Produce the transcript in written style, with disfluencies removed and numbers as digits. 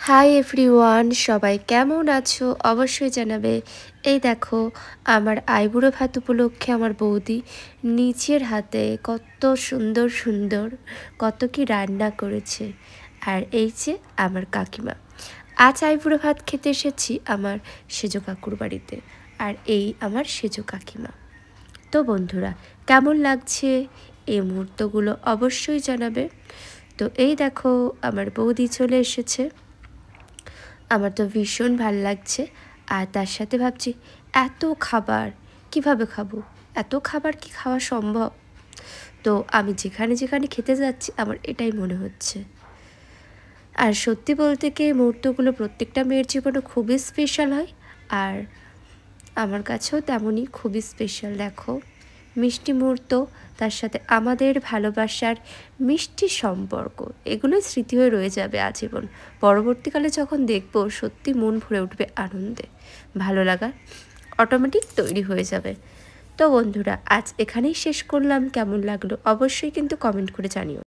Hi everyone, সবাই কেমন আছো অবশ্যই জানাবে। এই দেখো, আমার আইবুড়ো ভাত উপলক্ষে আমার বৌদি নিজের হাতে কত সুন্দর সুন্দর কত কি রান্না করেছে। আর এই যে আমার কাকিমা, আজ আইবুড়ো ভাত খেতে এসেছি আমার সেজো কাকুর বাড়িতে। আর এই আমার সেজো কাকিমা। তো বন্ধুরা, কেমন লাগছে এই মুহূর্তগুলো অবশ্যই জানাবে। তো এই দেখো, আমার বৌদি চলে এসেছে। আমার তো ভীষণ ভাল লাগছে। আর তার সাথে ভাবছি এত খাবার কিভাবে খাবো, এত খাবার কি খাওয়া সম্ভব? তো আমি যেখানে যেখানে খেতে যাচ্ছি আমার এটাই মনে হচ্ছে। আর সত্যি বলতে কি, এই মুহূর্তগুলো প্রত্যেকটা মেয়ের জীবনে খুবই স্পেশাল হয়। আর আমার কাছেও তেমনই খুবই স্পেশাল। দেখো, মিষ্টি মুহূর্ত, তার সাথে আমাদের ভালোবাসার মিষ্টি সম্পর্ক, এগুলোই স্মৃতি হয়ে রয়ে যাবে আজীবন। পরবর্তীকালে যখন দেখবো, সত্যি মন ভরে উঠবে আনন্দে, ভালো লাগা অটোমেটিক তৈরি হয়ে যাবে। তো বন্ধুরা, আজ এখানেই শেষ করলাম। কেমন লাগলো অবশ্যই কিন্তু কমেন্ট করে জানিও।